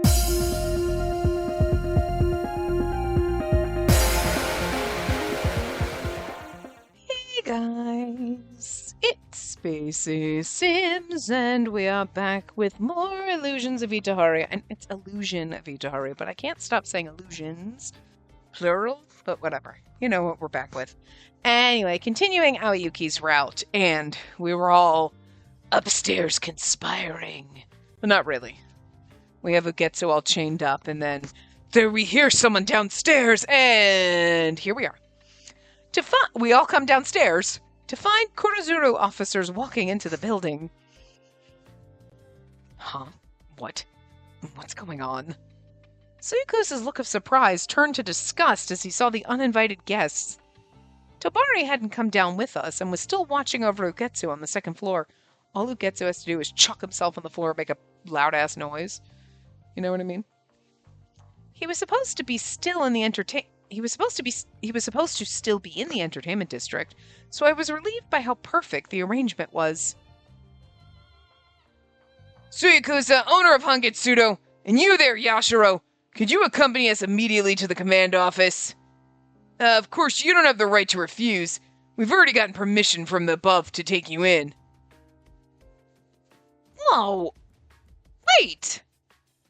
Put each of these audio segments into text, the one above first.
Hey guys, it's Spacey Sims, and we are back with more Illusions of Itehari. And it's Illusion of Itehari, but I can't stop saying illusions. Plural, but whatever. You know what we're back with. Anyway, continuing Aoyuki's route, and we were all upstairs conspiring. Well, not really. We have Ugetsu all chained up, and then there we hear someone downstairs, and here we are. We all come downstairs to find Kurozuru officers walking into the building. Huh? What? What's going on? Suyukusa's look of surprise turned to disgust as he saw the uninvited guests. Tobari hadn't come down with us and was still watching over Ugetsu on the second floor. All Ugetsu has to do is chuck himself on the floor and make a loud-ass noise. You know what I mean? He was supposed to be still in the He was supposed to still be in the entertainment district, so I was relieved by how perfect the arrangement was. Suyukusa, owner of Hangetsudo, and you there, Yashiro, could you accompany us immediately to the command office? Of course, you don't have the right to refuse. We've already gotten permission from the above to take you in. Whoa! Wait!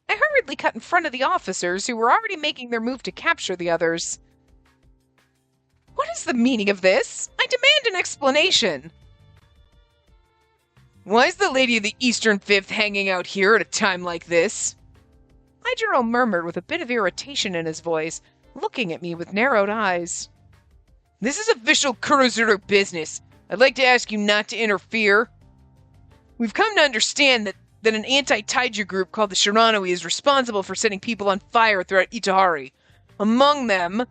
I hurriedly cut in front of the officers who were already making their move to capture the others. What is the meaning of this? I demand an explanation. Why is the Lady of the Eastern Fifth hanging out here at a time like this? Ijiro murmured with a bit of irritation in his voice, looking at me with narrowed eyes. This is official Kurozuru business. I'd like to ask you not to interfere. We've come to understand that an anti-taiju group called the Shiranui is responsible for setting people on fire throughout Itehari. Among them,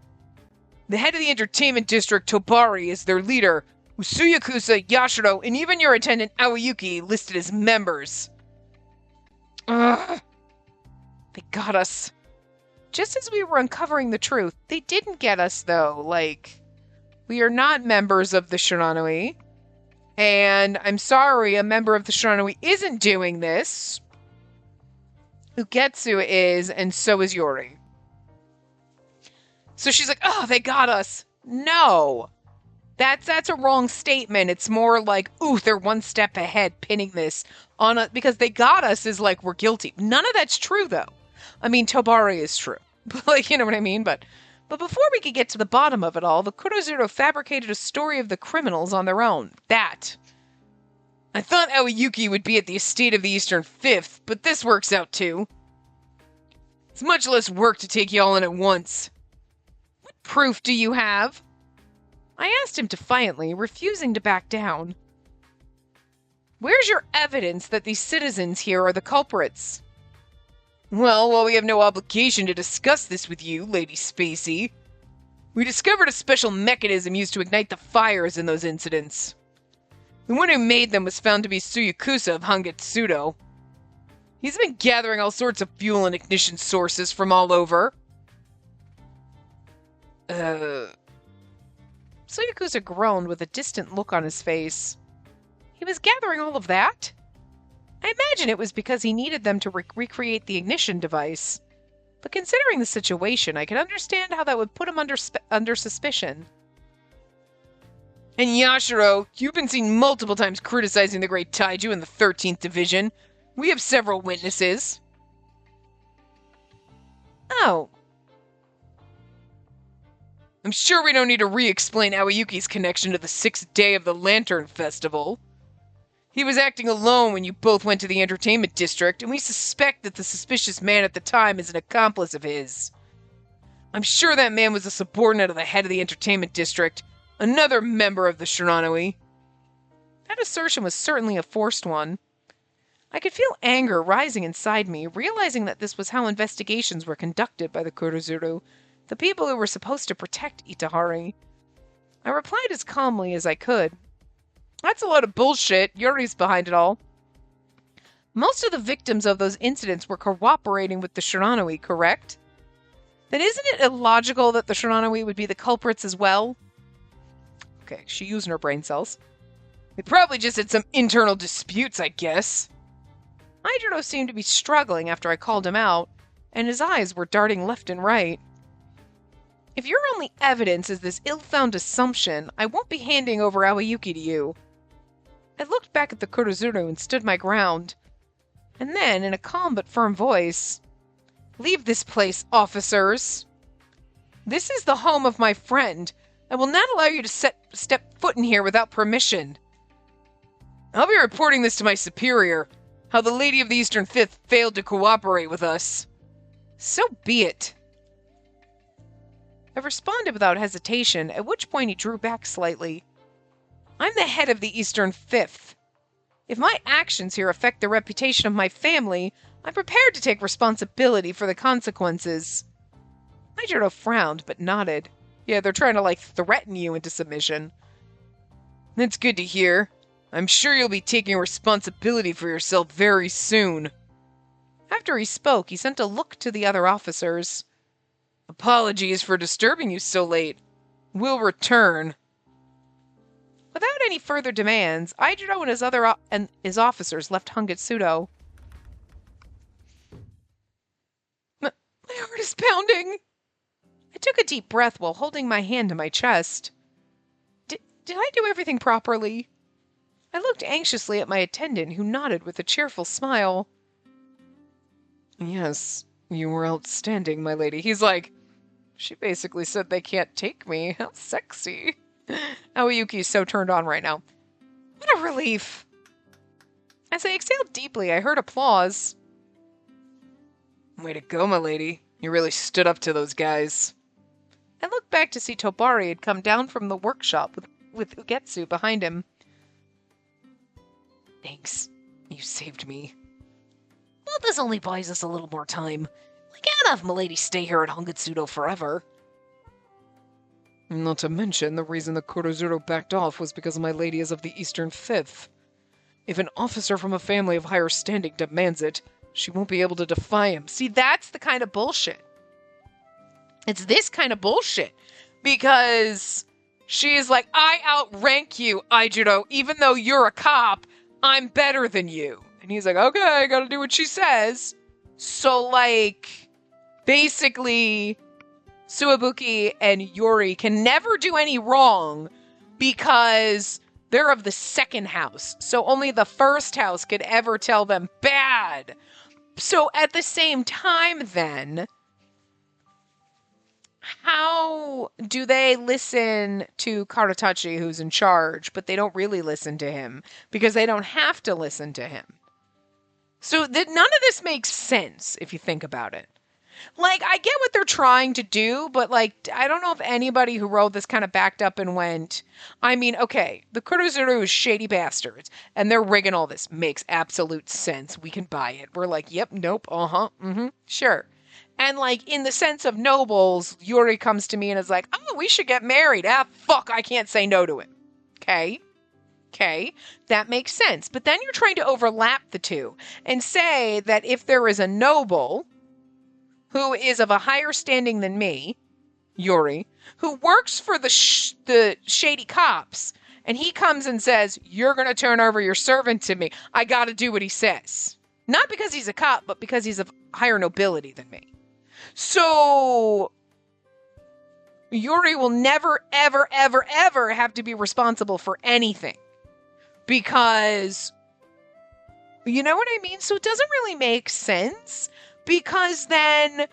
the head of the entertainment district, Tobari, is their leader, with Suyukusa, Yashiro, and even your attendant, Aoyuki, listed as members. Ugh. They got us. Just as we were uncovering the truth, they didn't get us, though. Like, we are not members of the Shiranui. And I'm sorry, a member of the Shiranui isn't doing this. Ugetsu is, and so is Yori. So she's like, oh, they got us. No. That's a wrong statement. It's more like, ooh, they're one step ahead pinning this on us. Because they got us is like we're guilty. None of that's true, though. I mean, Tobari is true. Like, you know what I mean? But before we could get to the bottom of it all, the Kurozuru fabricated a story of the criminals on their own. That. I thought Aoyuki would be at the estate of the Eastern Fifth, but this works out too. It's much less work to take you all in at once. What proof do you have? I asked him defiantly, refusing to back down. Where's your evidence that these citizens here are the culprits? Well, while we have no obligation to discuss this with you, Lady Spacey, we discovered a special mechanism used to ignite the fires in those incidents. The one who made them was found to be Suyukusa of Hangetsudo. He's been gathering all sorts of fuel and ignition sources from all over. Suyukusa groaned with a distant look on his face. He was gathering all of that? I imagine it was because he needed them to recreate the ignition device. But considering the situation, I can understand how that would put him under suspicion. And Yashiro, you've been seen multiple times criticizing the Great Taiju in the 13th Division. We have several witnesses. Oh. I'm sure we don't need to re-explain Aoyuki's connection to the 6th day of the Lantern Festival. He was acting alone when you both went to the entertainment district, and we suspect that the suspicious man at the time is an accomplice of his. I'm sure that man was a subordinate of the head of the entertainment district, another member of the Shiranui. That assertion was certainly a forced one. I could feel anger rising inside me, realizing that this was how investigations were conducted by the Kurozuru, the people who were supposed to protect Itehari. I replied as calmly as I could. That's a lot of bullshit. Yuri's behind it all. Most of the victims of those incidents were cooperating with the Shiranui, correct? Then isn't it illogical that the Shiranui would be the culprits as well? Okay, she using her brain cells. They probably just had some internal disputes, I guess. Hydro seemed to be struggling after I called him out, and his eyes were darting left and right. If your only evidence is this ill-found assumption, I won't be handing over Aoyuki to you. I looked back at the Kurozuru and stood my ground. And then, in a calm but firm voice, "Leave this place, officers! This is the home of my friend. I will not allow you to step foot in here without permission. I'll be reporting this to my superior, how the Lady of the Eastern Fifth failed to cooperate with us." "So be it." I responded without hesitation, at which point he drew back slightly. "I'm the head of the Eastern Fifth. If my actions here affect the reputation of my family, I'm prepared to take responsibility for the consequences." Maijiro frowned, but nodded. "Yeah, they're trying to, threaten you into submission." "That's good to hear. I'm sure you'll be taking responsibility for yourself very soon." After he spoke, he sent a look to the other officers. "Apologies for disturbing you so late. We'll return." Without any further demands, Aijiro and his officers left Hangitsudo. My heart is pounding. I took a deep breath while holding my hand to my chest. Did I do everything properly? I looked anxiously at my attendant, who nodded with a cheerful smile. "Yes, you were outstanding, my lady." He's like, "She basically said they can't take me. How sexy." Aoyuki is so turned on right now. What a relief. As I exhaled deeply, I heard applause. "Way to go, my lady. You really stood up to those guys." I looked back to see Tobari had come down from the workshop with Ugetsu behind him. "Thanks. You saved me." "Well, this only buys us a little more time. We can't have Milady stay here at Hangitsudo forever." "Not to mention, the reason the Kurozuru backed off was because my lady is of the Eastern Fifth. If an officer from a family of higher standing demands it, she won't be able to defy him." See, that's the kind of bullshit. It's this kind of bullshit. Because she is like, "I outrank you, Aijiro. Even though you're a cop, I'm better than you." And he's like, "Okay, I gotta do what she says." So, basically, Suwabuki and Yuri can never do any wrong because they're of the second house. So only the first house could ever tell them bad. So at the same time, then, how do they listen to Karatachi, who's in charge, but they don't really listen to him because they don't have to listen to him? So none of this makes sense if you think about it. I get what they're trying to do, but, I don't know if anybody who wrote this kind of backed up and went, I mean, okay, the Kurozuru is shady bastards, and they're rigging all this. Makes absolute sense. We can buy it. We're like, yep, nope, sure. And, in the sense of nobles, Yuri comes to me and is like, "Oh, we should get married." Ah, fuck, I can't say no to him. Okay, that makes sense. But then you're trying to overlap the two and say that if there is a noble who is of a higher standing than me, Yuri, who works for the shady cops, and he comes and says, "You're going to turn over your servant to me," I got to do what he says. Not because he's a cop, but because he's of higher nobility than me. So Yuri will never, ever, ever, ever have to be responsible for anything. Because, you know what I mean? So it doesn't really make sense. Because then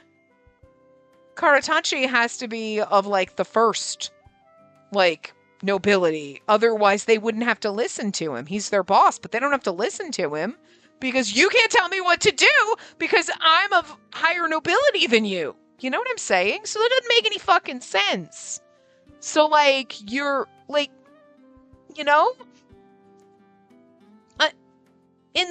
Karatachi has to be of, the first, nobility. Otherwise, they wouldn't have to listen to him. He's their boss, but they don't have to listen to him. Because you can't tell me what to do because I'm of higher nobility than you. You know what I'm saying? So that doesn't make any fucking sense. So, you're, you know? In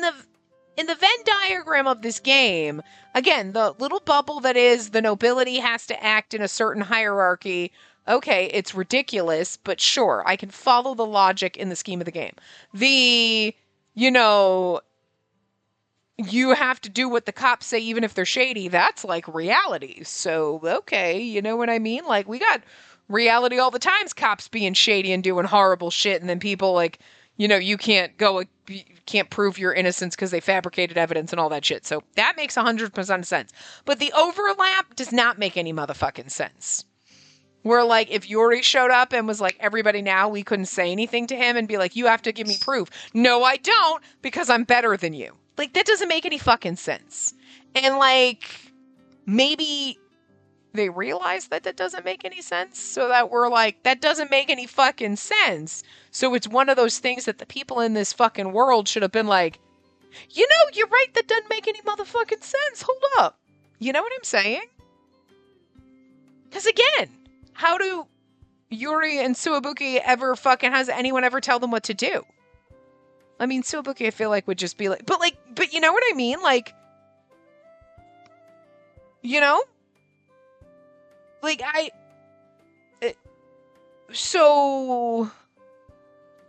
the Venn diagram of this game, again, the little bubble that is the nobility has to act in a certain hierarchy. Okay, it's ridiculous, but sure, I can follow the logic in the scheme of the game. You have to do what the cops say even if they're shady. That's reality. So, okay, you know what I mean? We got reality all the times, cops being shady and doing horrible shit, and then people you can't prove your innocence because they fabricated evidence and all that shit. So that makes 100% sense. But the overlap does not make any motherfucking sense. Where, like, if Yuri showed up and was like, everybody now, we couldn't say anything to him and be like, you have to give me proof. No, I don't, because I'm better than you. Like, that doesn't make any fucking sense. And, like, maybe they realize that doesn't make any sense, so that we're like, that doesn't make any fucking sense. So it's one of those things that the people in this fucking world should have been like, you're right, that doesn't make any motherfucking sense. Hold up. You know what I'm saying? Because again, how do Yuri and Suwabuki ever fucking, has anyone ever tell them what to do? I mean, Suwabuki, I feel like, would just be like, but you know what I mean? Like, Like, so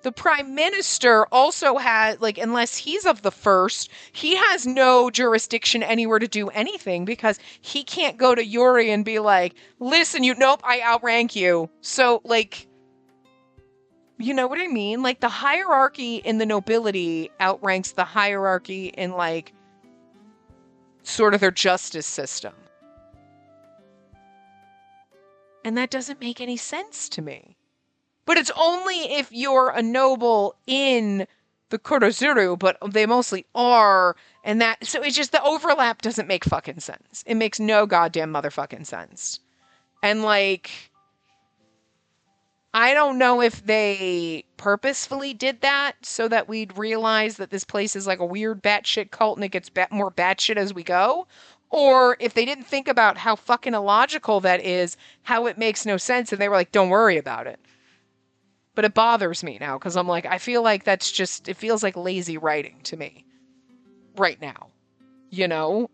the prime minister also had, like, unless he's of the first, he has no jurisdiction anywhere to do anything because he can't go to Yuri and be like, listen, nope, I outrank you. So, like, you know what I mean? Like, the hierarchy in the nobility outranks the hierarchy in, like, sort of their justice system. And that doesn't make any sense to me. But it's only if you're a noble in the Kurozuru, but they mostly are, and that, so it's just the overlap doesn't make fucking sense. It makes no goddamn motherfucking sense. And, like, I don't know if they purposefully did that so that we'd realize that this place is like a weird batshit cult and it gets more batshit as we go. Or if they didn't think about how fucking illogical that is, how it makes no sense, and they were like, don't worry about it. But it bothers me now, because I'm like, I feel like it feels like lazy writing to me. Right now.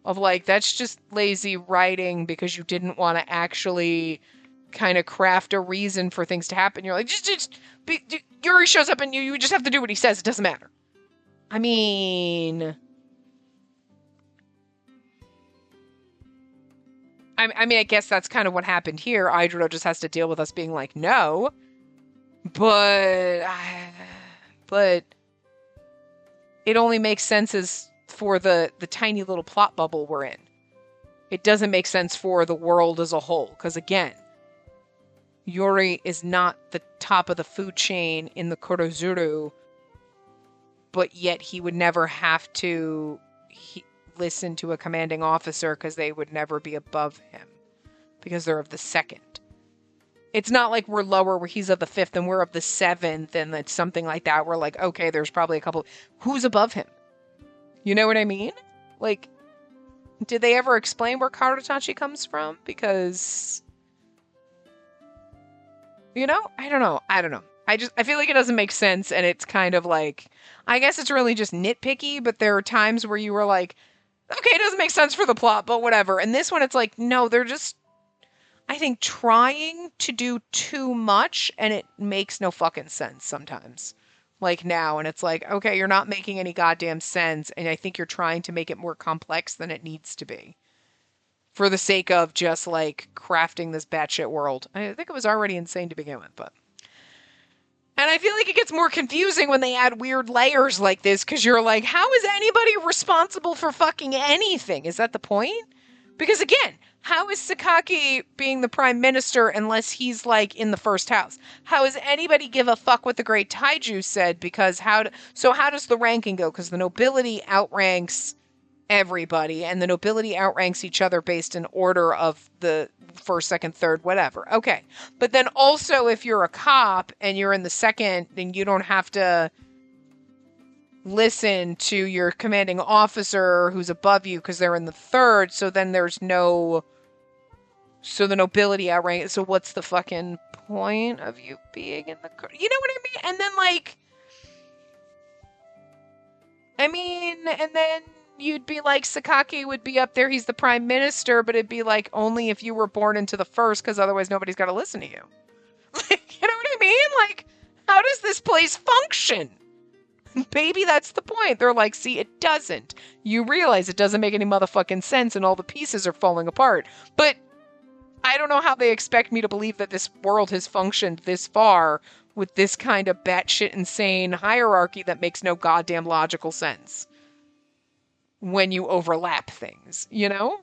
Of like, that's just lazy writing because you didn't want to actually kind of craft a reason for things to happen. You're like, Yuri shows up and you just have to do what he says. It doesn't matter. I mean, I guess that's kind of what happened here. Idro just has to deal with us being like, no. But it only makes sense as for the tiny little plot bubble we're in. It doesn't make sense for the world as a whole. Because again, Yuri is not the top of the food chain in the Kurozuru, but yet he would never have to listen to a commanding officer because they would never be above him because they're of the second. It's not like we're lower where he's of the fifth and we're of the seventh and it's something like that. We're like, okay, there's probably a couple. Who's above him? You know what I mean? Like, did they ever explain where Karutachi comes from? Because, I don't know. I feel like it doesn't make sense, and it's kind of like, I guess it's really just nitpicky, but there are times where you were like, okay, it doesn't make sense for the plot, but whatever. And this one, it's like, no, they're just, I think, trying to do too much, and it makes no fucking sense sometimes. Like now, and it's like, okay, you're not making any goddamn sense, and I think you're trying to make it more complex than it needs to be. For the sake of just, like, crafting this batshit world. I think it was already insane to begin with, but... And I feel like it gets more confusing when they add weird layers like this, because you're like, how is anybody responsible for fucking anything? Is that the point? Because again, how is Sakaki being the prime minister unless he's, like, in the first house? How does anybody give a fuck what the great Taiju said? Because how does the ranking go? Because the nobility outranks everybody, and the nobility outranks each other based in order of the first, second, third, whatever. Okay. But then also, if you're a cop and you're in the second, then you don't have to listen to your commanding officer who's above you because they're in the third, so then there's no... So the nobility outranks... So what's the fucking point of you being in the... You know what I mean? And then, like... I mean, and then you'd be like, Sakaki would be up there, he's the prime minister, but it'd be like, only if you were born into the first, because otherwise nobody's got to listen to you. Like, you know what I mean? Like, how does this place function? Maybe that's the point. They're like, see, it doesn't. You realize it doesn't make any motherfucking sense and all the pieces are falling apart. But I don't know how they expect me to believe that this world has functioned this far with this kind of batshit insane hierarchy that makes no goddamn logical sense when you overlap things, you know?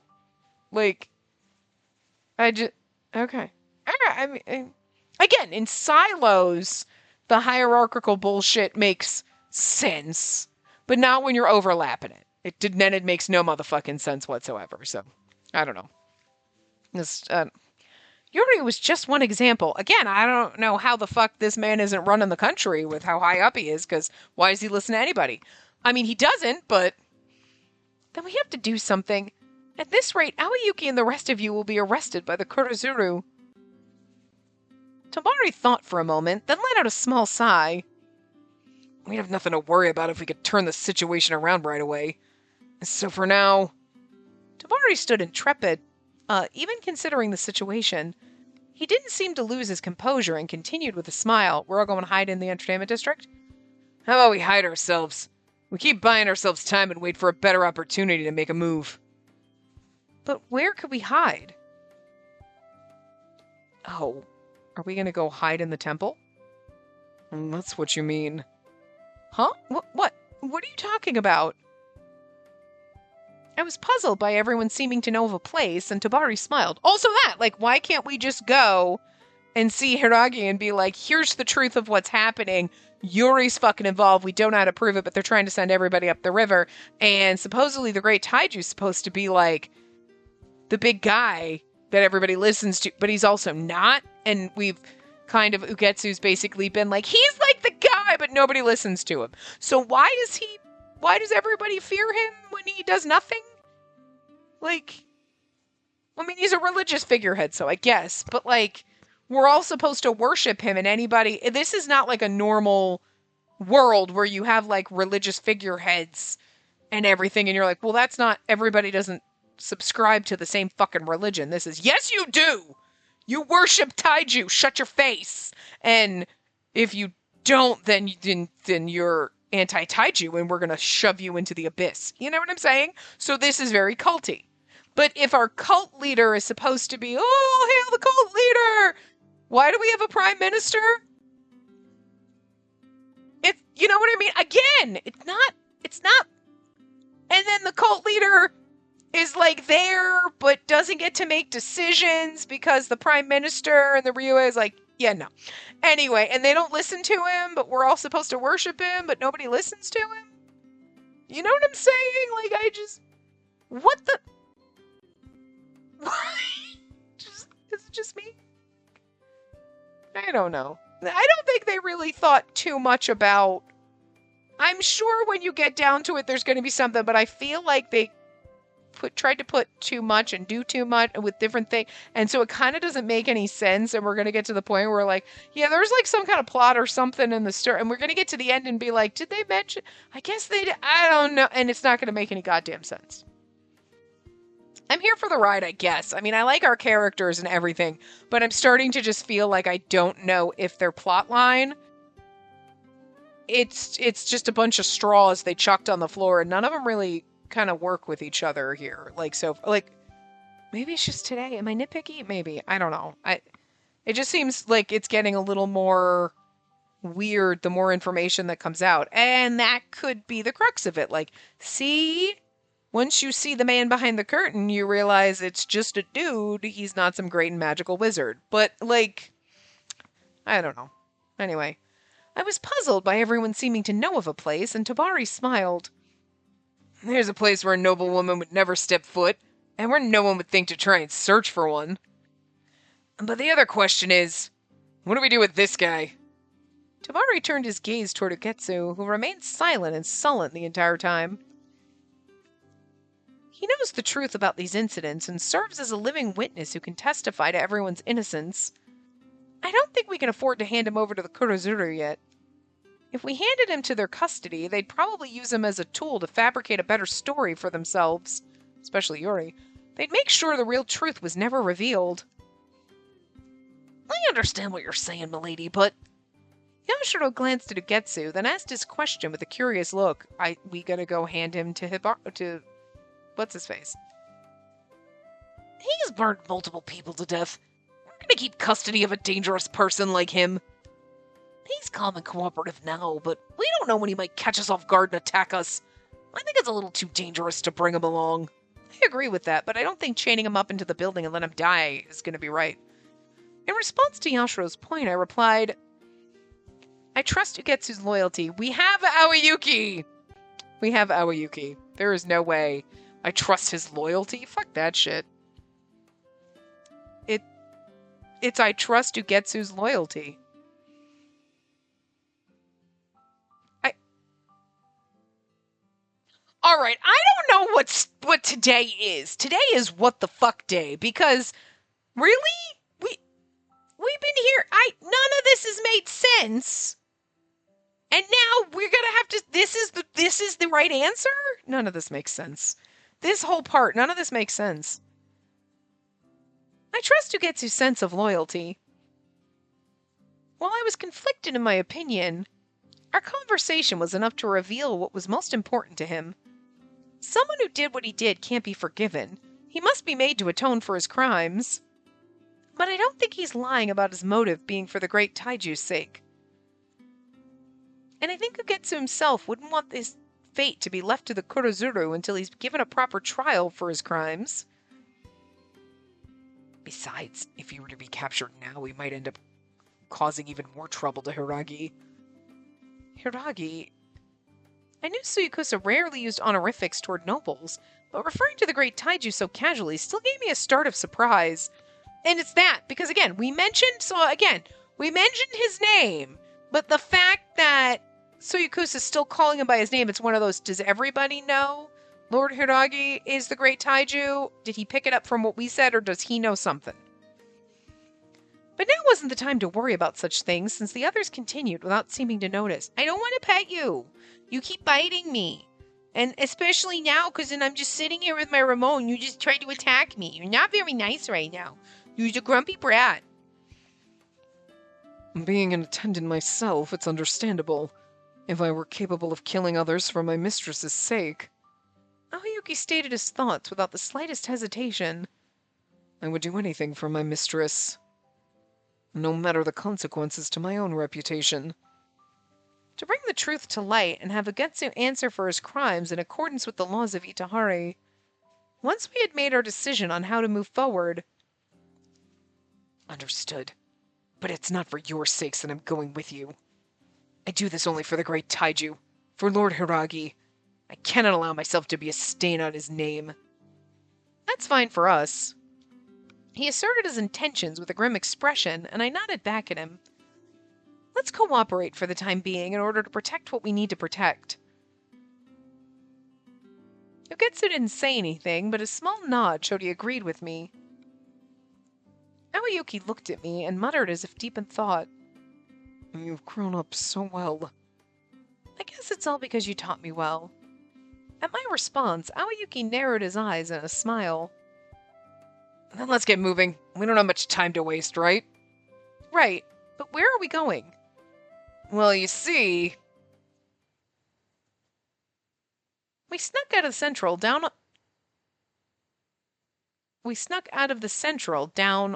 Like, I just, okay. I mean, again, in silos, the hierarchical bullshit makes sense, but not when you're overlapping it. Then it makes no motherfucking sense whatsoever. So, I don't know. This, Yuri was just one example. Again, I don't know how the fuck this man isn't running the country with how high up he is, because why does he listen to anybody? I mean, he doesn't, but then we have to do something. At this rate, Aoyuki and the rest of you will be arrested by the Kurozuru. Tomari thought for a moment, then let out a small sigh. We'd have nothing to worry about if we could turn the situation around right away. So for now... Tomari stood intrepid. Even considering the situation, he didn't seem to lose his composure and continued with a smile. We're all going to hide in the entertainment district? How about we hide ourselves? We keep buying ourselves time and wait for a better opportunity to make a move. But where could we hide? Oh, are we going to go hide in the temple? That's what you mean. Huh? What are you talking about? I was puzzled by everyone seeming to know of a place, and Tabari smiled. Also that, like, why can't we just go and see Hiragi and be like, here's the truth of what's happening. Yuri's fucking involved. We don't know how to prove it, but they're trying to send everybody up the river. And supposedly the Great Taiju's supposed to be, like, the big guy that everybody listens to, but he's also not. And we've kind of, Ugetsu's basically been like, he's like the guy, but nobody listens to him. So why does everybody fear him when he does nothing? Like, I mean, he's a religious figurehead, so I guess. But, like, we're all supposed to worship him, and anybody... This is not like a normal world where you have, like, religious figureheads and everything, and you're like, well, that's not... Everybody doesn't subscribe to the same fucking religion. This is, yes, you do! You worship Taiju! Shut your face! And if you don't, then you're anti-Taiju, and we're gonna shove you into the abyss. You know what I'm saying? So this is very culty. But if our cult leader is supposed to be, oh, hail the cult leader! Why do we have a prime minister? You know what I mean? Again, it's not. And then the cult leader is like there, but doesn't get to make decisions because the prime minister and the Ryuei is like, yeah, no. Anyway, and they don't listen to him, but we're all supposed to worship him, but nobody listens to him? You know what I'm saying? Like, what the... Is it just me? I don't know. I don't think they really thought too much about... I'm sure when you get down to it, there's going to be something, but I feel like they tried to put too much and do too much with different things, and so it kind of doesn't make any sense, and we're going to get to the point where we're like, yeah, there's like some kind of plot or something in the story, and we're going to get to the end and be like, did they mention... I guess they did. I don't know, and it's not going to make any goddamn sense. I'm here for the ride, I guess. I mean, I like our characters and everything, but I'm starting to just feel like I don't know if their plot line... It's just a bunch of straws they chucked on the floor, and none of them really kind of work with each other here. Like, so, like, maybe it's just today. Am I nitpicky? Maybe. I don't know. It just seems like it's getting a little more weird the more information that comes out. And that could be the crux of it. Like, see... Once you see the man behind the curtain, you realize it's just a dude. He's not some great and magical wizard. But, like, I don't know. Anyway, I was puzzled by everyone seeming to know of a place, and Tabari smiled. There's a place where a noble woman would never step foot, and where no one would think to try and search for one. But the other question is, what do we do with this guy? Tabari turned his gaze toward Ugetsu, who remained silent and sullen the entire time. He knows the truth about these incidents and serves as a living witness who can testify to everyone's innocence. I don't think we can afford to hand him over to the Kurozuru yet. If we handed him to their custody, they'd probably use him as a tool to fabricate a better story for themselves, especially Yuri. They'd make sure the real truth was never revealed. I understand what you're saying, milady, but... Yamashiro glanced at Ugetsu, then asked his question with a curious look. We gotta go hand him to What's-his-face? He's burned multiple people to death. We're gonna keep custody of a dangerous person like him. He's calm and cooperative now, but we don't know when he might catch us off guard and attack us. I think it's a little too dangerous to bring him along. I agree with that, but I don't think chaining him up into the building and let him die is going to be right. In response to Yashiro's point, I replied, I trust Ugetsu's loyalty. We have Aoyuki! We have Aoyuki. There is no way I trust his loyalty. Fuck that shit. It's I trust Ugetsu's loyalty. All right, I don't know what today is. Today is what the fuck day, because really? We've been here. None of this has made sense. And now we're gonna have to. This is the right answer. None of this makes sense. This whole part, none of this makes sense. I trust Ugetsu's sense of loyalty. While I was conflicted in my opinion, our conversation was enough to reveal what was most important to him. Someone who did what he did can't be forgiven. He must be made to atone for his crimes. But I don't think he's lying about his motive being for the great Taiju's sake. And I think Ugetsu himself wouldn't want his fate to be left to the Kurozuru until he's given a proper trial for his crimes. Besides, if he were to be captured now, we might end up causing even more trouble to Hiragi. Hiragi? I knew Suyakusa rarely used honorifics toward nobles, but referring to the great Taiju so casually still gave me a start of surprise. And it's that, because again, we mentioned his name, but the fact that Suyakusa is still calling him by his name, it's one of those, does everybody know Lord Hiragi is the great Taiju? Did he pick it up from what we said, or does he know something? But now wasn't the time to worry about such things, since the others continued without seeming to notice. I don't want to pet you. You keep biting me. And especially now, because then I'm just sitting here with my remote and you just try to attack me. You're not very nice right now. You're a grumpy brat. Being an attendant myself, it's understandable. If I were capable of killing others for my mistress's sake. Aoyuki stated his thoughts without the slightest hesitation. I would do anything for my mistress. No matter the consequences to my own reputation. To bring the truth to light and have Ugetsu answer for his crimes in accordance with the laws of Itehari. Once we had made our decision on how to move forward. Understood. But it's not for your sakes that I'm going with you. I do this only for the great Taiju, for Lord Hiragi. I cannot allow myself to be a stain on his name. That's fine for us. He asserted his intentions with a grim expression, and I nodded back at him. Let's cooperate for the time being in order to protect what we need to protect. Ugetsu didn't say anything, but his small nod showed he agreed with me. Aoyuki looked at me and muttered as if deep in thought. You've grown up so well. I guess it's all because you taught me well. At my response, Aoyuki narrowed his eyes in a smile. Then let's get moving. We don't have much time to waste, right? Right, but where are we going? Well, you see... We snuck out of the central down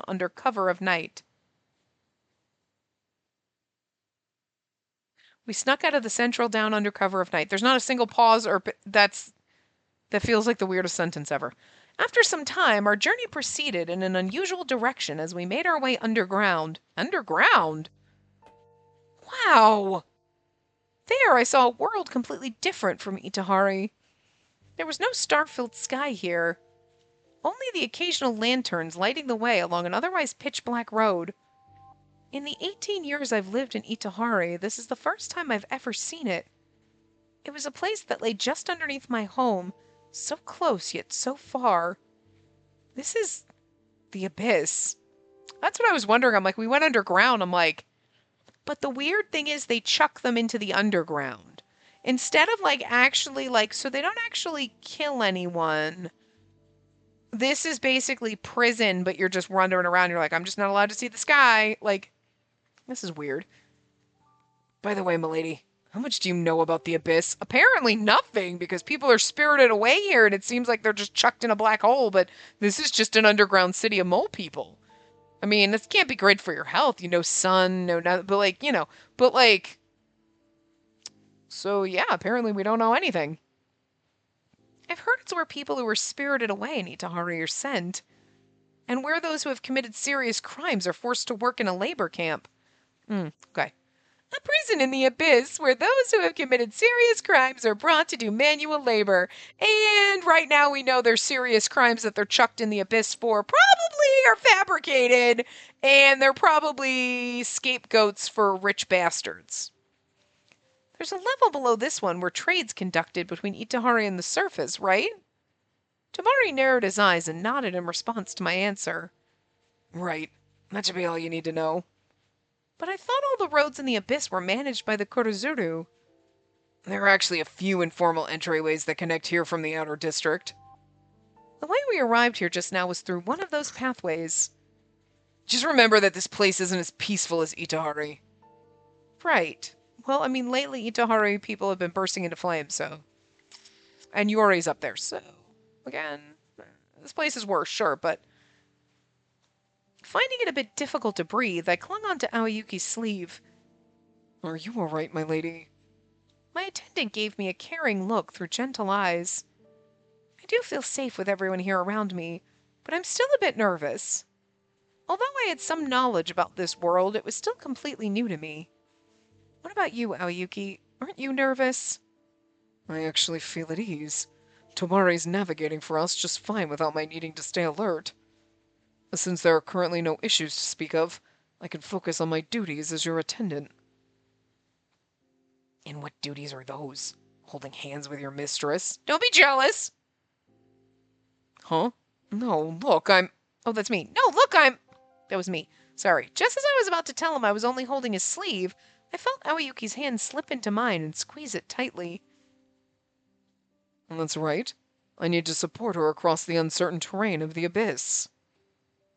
under cover of night. We snuck out of the central down under cover of night. There's not a single pause or that feels like the weirdest sentence ever. After some time, our journey proceeded in an unusual direction as we made our way underground. Underground? Wow! There I saw a world completely different from Itehari. There was no star-filled sky here. Only the occasional lanterns lighting the way along an otherwise pitch-black road. In the 18 years I've lived in Itehari, this is the first time I've ever seen it. It was a place that lay just underneath my home, so close yet so far. This is the abyss. That's what I was wondering. I'm like, we went underground. I'm like, but the weird thing is they chuck them into the underground. Instead of so they don't actually kill anyone. This is basically prison, but you're just wandering around. You're like, I'm just not allowed to see the sky. Like, this is weird. By the way, milady, how much do you know about the abyss? Apparently nothing, because people are spirited away here, and it seems like they're just chucked in a black hole, but this is just an underground city of mole people. I mean, this can't be great for your health. Sun, no, nothing, but but like, so yeah, apparently we don't know anything. I've heard it's where people who are spirited away in Itehari are sent, and where those who have committed serious crimes are forced to work in a labor camp. Okay. A prison in the abyss where those who have committed serious crimes are brought to do manual labor. And right now we know there's serious crimes that they're chucked in the abyss for probably are fabricated, and they're probably scapegoats for rich bastards. There's a level below this one where trade's conducted between Itehari and the surface, right? Tabari narrowed his eyes and nodded in response to my answer. Right. That should be all you need to know. But I thought all the roads in the abyss were managed by the Kurozuru. There are actually a few informal entryways that connect here from the outer district. The way we arrived here just now was through one of those pathways. Just remember that this place isn't as peaceful as Itehari. Right. Well, I mean, lately Itehari people have been bursting into flames, so... And Yori's up there, so... Again, this place is worse, sure, but... Finding it a bit difficult to breathe, I clung onto Aoyuki's sleeve. Are you all right, my lady? My attendant gave me a caring look through gentle eyes. I do feel safe with everyone here around me, but I'm still a bit nervous. Although I had some knowledge about this world, it was still completely new to me. What about you, Aoyuki? Aren't you nervous? I actually feel at ease. Tomari's navigating for us just fine without my needing to stay alert. Since there are currently no issues to speak of, I can focus on my duties as your attendant. And what duties are those? Holding hands with your mistress? Don't be jealous! Huh? No, look, I'm... Oh, that's me. No, look, I'm... That was me. Sorry. Just as I was about to tell him I was only holding his sleeve, I felt Aoyuki's hand slip into mine and squeeze it tightly. That's right. I need to support her across the uncertain terrain of the abyss.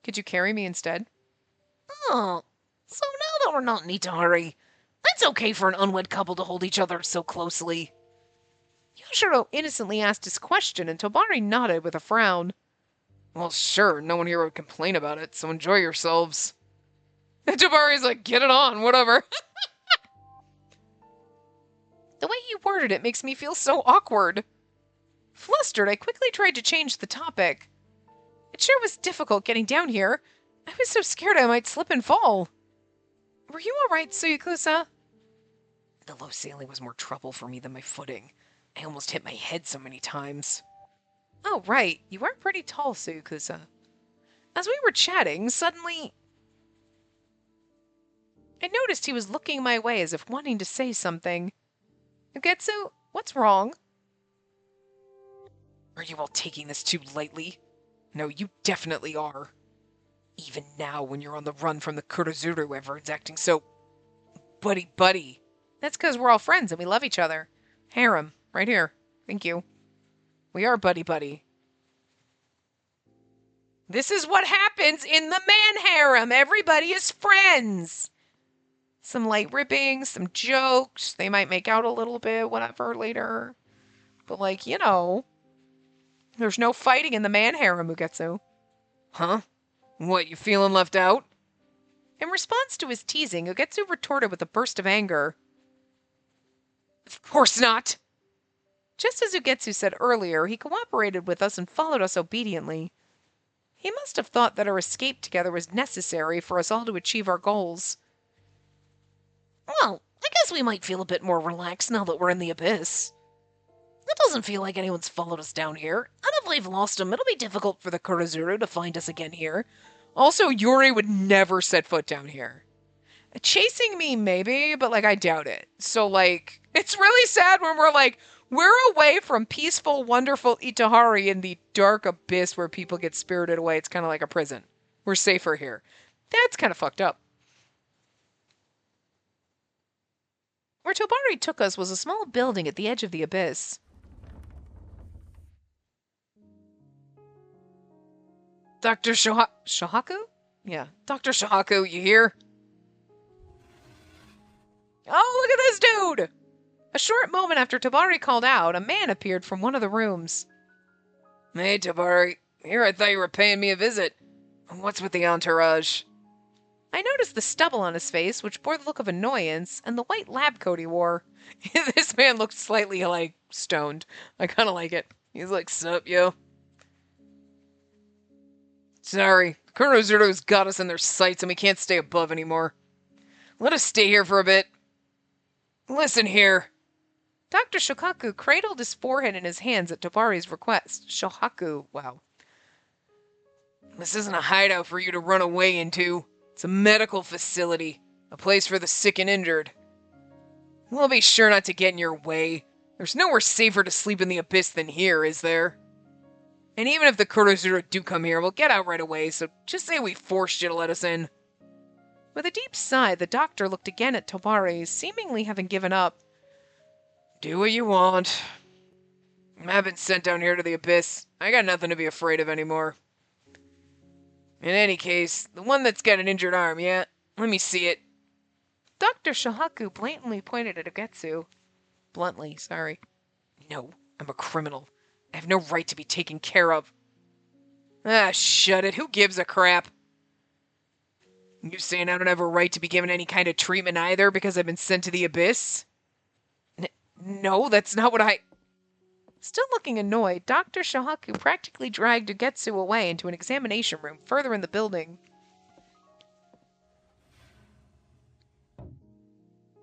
Could you carry me instead? Oh, so now that we're not in Itehari, it's okay for an unwed couple to hold each other so closely. Yoshiro innocently asked his question, and Tobari nodded with a frown. Well, sure, no one here would complain about it, so enjoy yourselves. And Tobari's like, get it on, whatever. The way you worded it makes me feel so awkward. Flustered, I quickly tried to change the topic. It sure was difficult getting down here. I was so scared I might slip and fall. Were you all right, Tsuyukusa? The low ceiling was more trouble for me than my footing. I almost hit my head so many times. Oh, right. You are pretty tall, Tsuyukusa. As we were chatting, suddenly... I noticed he was looking my way as if wanting to say something. Ugetsu, what's wrong? Are you all taking this too lightly? No, you definitely are. Even now, when you're on the run from the Kurozuru, everyone's acting so... buddy-buddy. That's because we're all friends and we love each other. Harem, right here. Thank you. We are buddy-buddy. This is what happens in the man harem. Everybody is friends. Some light ribbing, some jokes. They might make out a little bit, whatever, later. But, like, you know... There's no fighting in the man harem, Ugetsu. Huh? What, you feeling left out? In response to his teasing, Ugetsu retorted with a burst of anger. Of course not! Just as Ugetsu said earlier, he cooperated with us and followed us obediently. He must have thought that our escape together was necessary for us all to achieve our goals. Well, I guess we might feel a bit more relaxed now that we're in the abyss. It doesn't feel like anyone's followed us down here, and if we've lost him, it'll be difficult for the Kurozuru to find us again here. Also, Yuri would never set foot down here. Chasing me, maybe, but, like, I doubt it. So, like, it's really sad when we're away from peaceful, wonderful Itehari in the dark abyss where people get spirited away. It's kind of like a prison. We're safer here. That's kind of fucked up. Where Tobari took us was a small building at the edge of the abyss. Dr. Shohaku? Yeah. Dr. Shohaku, you here? Oh, look at this dude! A short moment after Tabari called out, a man appeared from one of the rooms. Hey, Tabari. Here I thought you were paying me a visit. What's with the entourage? I noticed the stubble on his face, which bore the look of annoyance, and the white lab coat he wore. This man looked slightly, like, stoned. I kind of like it. He's like, sup, yo? Sorry, Kurozuto's got us in their sights and we can't stay above anymore. Let us stay here for a bit. Listen here. Dr. Shokaku cradled his forehead in his hands at Tobari's request. Shohaku, wow. This isn't a hideout for you to run away into. It's a medical facility, a place for the sick and injured. We'll be sure not to get in your way. There's nowhere safer to sleep in the abyss than here, is there? And even if the Kurozuto do come here, we'll get out right away, so just say we forced you to let us in. With a deep sigh, the doctor looked again at Tobari, seemingly having given up. Do what you want. I've been sent down here to the abyss. I got nothing to be afraid of anymore. In any case, the one that's got an injured arm, yeah? Let me see it. Dr. Shohaku blatantly pointed at Ugetsu. Bluntly, sorry. No, I'm a criminal. I have no right to be taken care of. Ah, shut it. Who gives a crap? You saying I don't have a right to be given any kind of treatment either because I've been sent to the abyss? No, that's not what I... Still looking annoyed, Dr. Shohaku practically dragged Ugetsu away into an examination room further in the building.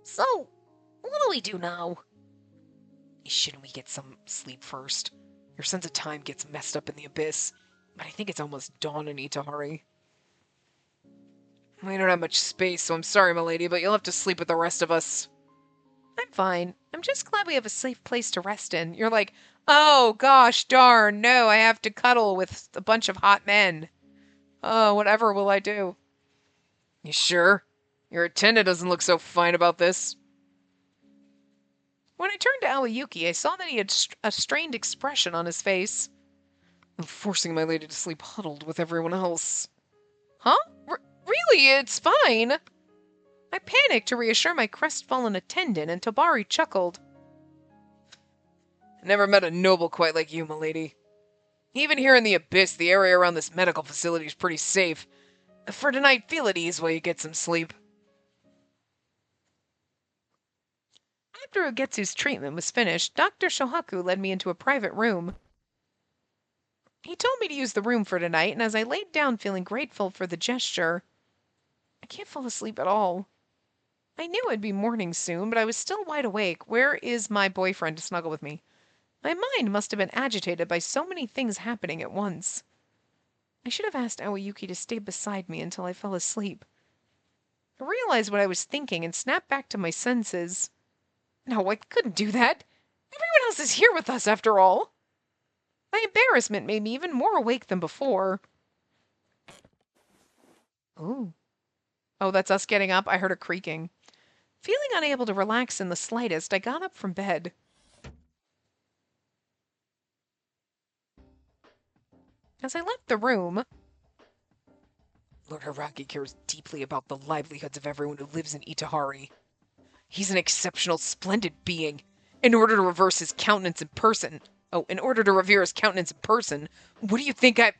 So, what do we do now? Shouldn't we get some sleep first? Your sense of time gets messed up in the abyss, but I think it's almost dawn in Itehari. We don't have much space, so I'm sorry, milady, but you'll have to sleep with the rest of us. I'm fine. I'm just glad we have a safe place to rest in. You're like, oh, gosh, darn, no, I have to cuddle with a bunch of hot men. Oh, whatever will I do? You sure? Your attendant doesn't look so fine about this. When I turned to Aoyuki, I saw that he had a strained expression on his face. I'm forcing my lady to sleep huddled with everyone else. Huh? Really? It's fine. I panicked to reassure my crestfallen attendant, and Tobari chuckled. I never met a noble quite like you, milady. Even here in the abyss, the area around this medical facility is pretty safe. For tonight, feel at ease while you get some sleep. After Ugetsu's treatment was finished, Dr. Shohaku led me into a private room. He told me to use the room for tonight, and as I laid down feeling grateful for the gesture, I can't fall asleep at all. I knew it'd be morning soon, but I was still wide awake. Where is my boyfriend to snuggle with me? My mind must have been agitated by so many things happening at once. I should have asked Aoyuki to stay beside me until I fell asleep. I realized what I was thinking and snapped back to my senses. No, I couldn't do that. Everyone else is here with us, after all. My embarrassment made me even more awake than before. Ooh. Oh, that's us getting up? I heard a creaking. Feeling unable to relax in the slightest, I got up from bed. As I left the room... Lord Hiraki cares deeply about the livelihoods of everyone who lives in Itehari. He's an exceptional, splendid being. In order to revere his countenance in person, what do you think I...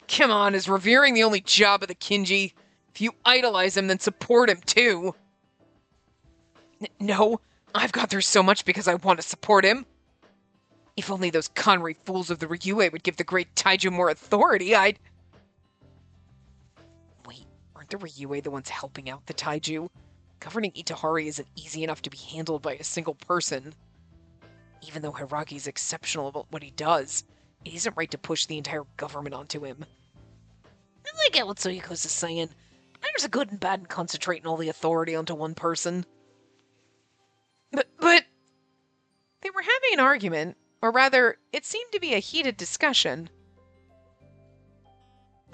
Come on, is revering the only job of the Kinji? If you idolize him, then support him too. No, I've gone through so much because I want to support him. If only those Conry fools of the Ryue would give the great Taiju more authority, I'd... Wait, aren't the Ryue the ones helping out the Taiju? Governing Itehari isn't easy enough to be handled by a single person. Even though Hiraki's exceptional about what he does, it isn't right to push the entire government onto him. I get what Soyuko's is saying. There's a good and bad in concentrating all the authority onto one person. But... They were having an argument, or rather, it seemed to be a heated discussion.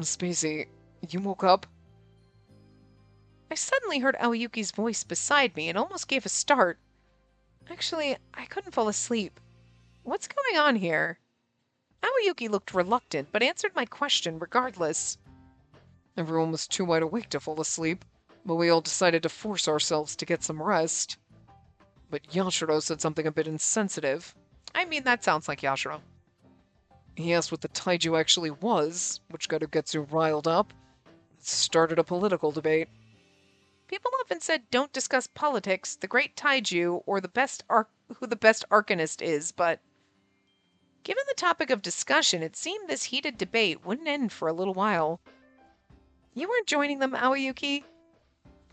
Spacey, you woke up? I suddenly heard Aoyuki's voice beside me and almost gave a start. Actually, I couldn't fall asleep. What's going on here? Aoyuki looked reluctant, but answered my question regardless. Everyone was too wide awake to fall asleep, but we all decided to force ourselves to get some rest. But Yashiro said something a bit insensitive. I mean, that sounds like Yashiro. He asked what the Taiju actually was, which got Ugetsu riled up. Started a political debate. People often said don't discuss politics, the great taiju, or who the best arcanist is, but given the topic of discussion, it seemed this heated debate wouldn't end for a little while. You weren't joining them, Aoyuki?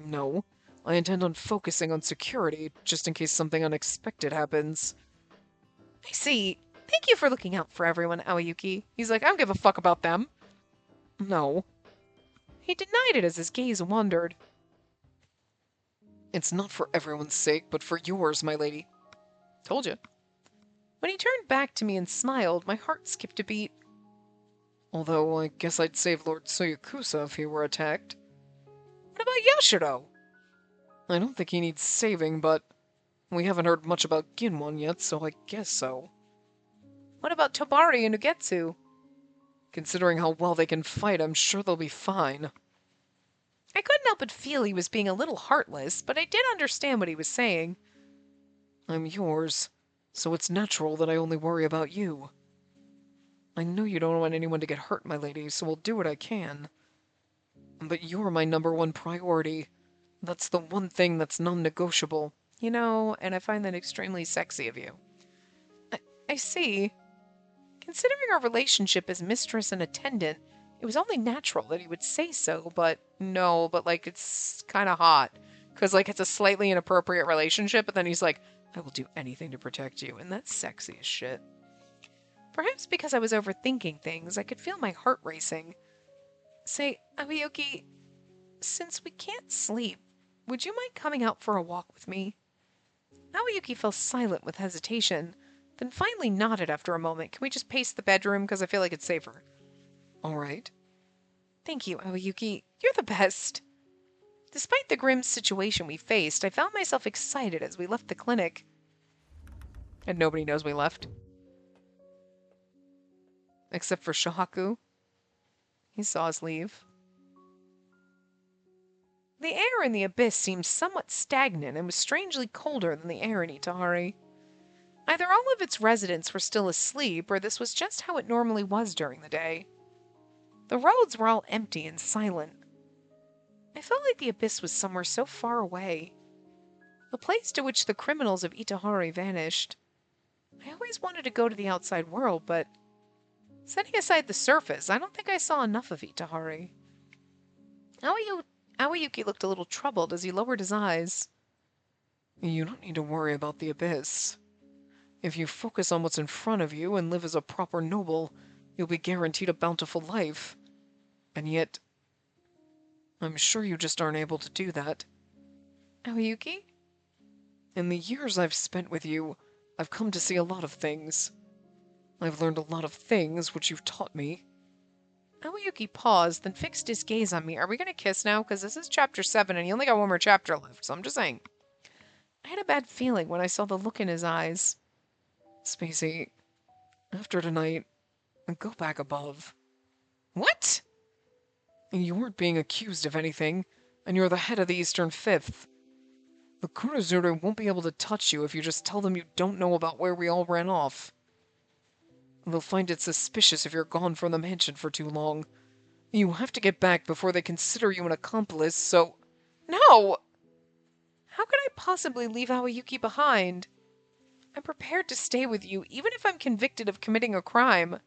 No. I intend on focusing on security, just in case something unexpected happens. I see. Thank you for looking out for everyone, Aoyuki. He's like, I don't give a fuck about them. No. He denied it as his gaze wandered. It's not for everyone's sake, but for yours, my lady. Told you. When he turned back to me and smiled, my heart skipped a beat. Although, I guess I'd save Lord Soyakusa if he were attacked. What about Yashiro? I don't think he needs saving, but we haven't heard much about Ginwon yet, so I guess so. What about Tobari and Ugetsu? Considering how well they can fight, I'm sure they'll be fine. I couldn't help but feel he was being a little heartless, but I did understand what he was saying. I'm yours, so it's natural that I only worry about you. I know you don't want anyone to get hurt, my lady, so I'll do what I can. But you're my #1 priority. That's the one thing that's non-negotiable. You know, and I find that extremely sexy of you. I see. Considering our relationship as mistress and attendant, it was only natural that he would say so, but no, but like it's kind of hot. Because like it's a slightly inappropriate relationship, but then he's like, I will do anything to protect you, and that's sexy as shit. Perhaps because I was overthinking things, I could feel my heart racing. Say, Aoyuki, since we can't sleep, would you mind coming out for a walk with me? Aoyuki fell silent with hesitation, then finally nodded after a moment. Can we just pace the bedroom, because I feel like it's safer? All right. Thank you, Aoyuki. You're the best. Despite the grim situation we faced, I found myself excited as we left the clinic. And nobody knows we left. Except for Shohaku. He saw us leave. The air in the abyss seemed somewhat stagnant and was strangely colder than the air in Itehari. Either all of its residents were still asleep, or this was just how it normally was during the day. The roads were all empty and silent. I felt like the abyss was somewhere so far away. The place to which the criminals of Itehari vanished. I always wanted to go to the outside world, but setting aside the surface, I don't think I saw enough of Itehari. Aoyuki looked a little troubled as he lowered his eyes. You don't need to worry about the abyss. If you focus on what's in front of you and live as a proper noble, you'll be guaranteed a bountiful life. And yet, I'm sure you just aren't able to do that. Aoyuki? In the years I've spent with you, I've come to see a lot of things. I've learned a lot of things which you've taught me. Aoyuki paused, then fixed his gaze on me. Are we going to kiss now? Because this is chapter 7, and he only got one more chapter left, so I'm just saying. I had a bad feeling when I saw the look in his eyes. Spacey, after tonight, go back above. What? You weren't being accused of anything, and you're the head of the Eastern Fifth. The Kurozuru won't be able to touch you if you just tell them you don't know about where we all ran off. They'll find it suspicious if you're gone from the mansion for too long. You have to get back before they consider you an accomplice, so... No! How could I possibly leave Aoyuki behind? I'm prepared to stay with you, even if I'm convicted of committing a crime.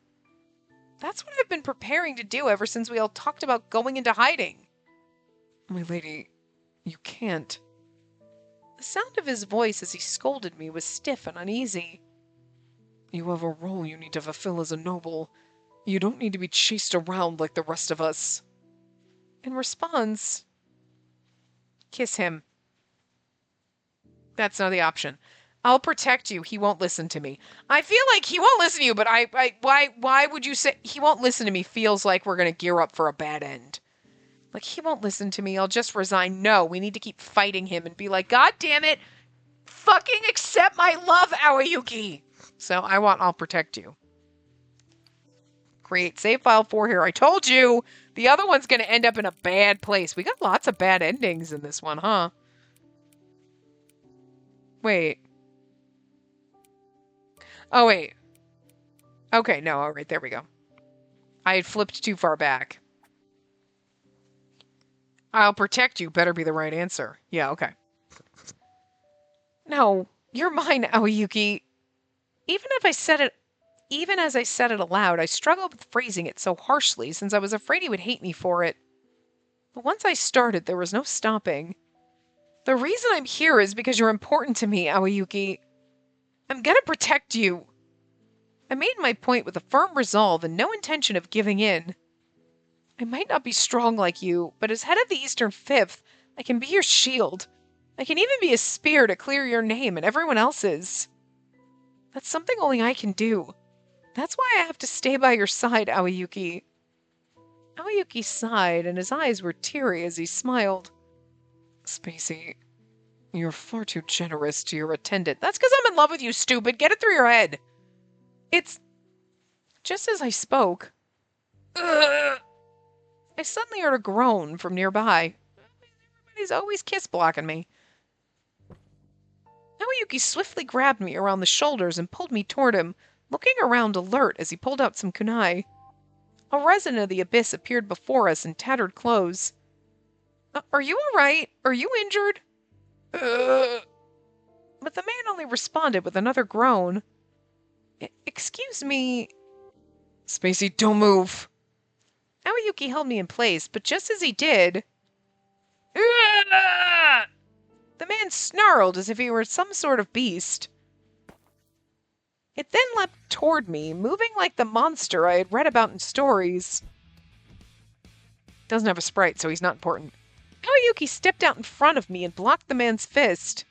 That's what I've been preparing to do ever since we all talked about going into hiding. My lady, you can't. The sound of his voice as he scolded me was stiff and uneasy. You have a role you need to fulfill as a noble. You don't need to be chased around like the rest of us. In response, kiss him. That's not the option. I'll protect you. He won't listen to me. I feel like he won't listen to you, but why would you say he won't listen to me? Feels like we're going to gear up for a bad end. Like, he won't listen to me. I'll just resign. No, we need to keep fighting him and be like, God damn it. Fucking accept my love, Aoyuki. So I'll protect you. Create save file 4 here. I told you the other one's going to end up in a bad place. We got lots of bad endings in this one, huh? Wait. Oh, wait. Okay, no, all right, there we go. I had flipped too far back. I'll protect you better be the right answer. Yeah, okay. No, you're mine, Aoyuki. Even if I said it Even as I said it aloud, I struggled with phrasing it so harshly since I was afraid he would hate me for it. But once I started, there was no stopping. The reason I'm here is because you're important to me, Aoyuki. I'm gonna protect you. I made my point with a firm resolve and no intention of giving in. I might not be strong like you, but as head of the Eastern Fifth, I can be your shield. I can even be a spear to clear your name and everyone else's. That's something only I can do. That's why I have to stay by your side, Aoyuki. Aoyuki sighed, and his eyes were teary as he smiled. Spacey, you're far too generous to your attendant. That's because I'm in love with you, stupid. Get it through your head. It's... Just as I spoke... Ugh, I suddenly heard a groan from nearby. Everybody's always kiss-blocking me. Aoyuki swiftly grabbed me around the shoulders and pulled me toward him, looking around alert as he pulled out some kunai. A resident of the abyss appeared before us in tattered clothes. Are you all right? Are you injured? But the man only responded with another groan. Excuse me... Spacey, don't move. Aoyuki held me in place, but just as he did... The man snarled as if he were some sort of beast. It then leapt toward me, moving like the monster I had read about in stories. Doesn't have a sprite, so he's not important. Aoyuki stepped out in front of me and blocked the man's fist.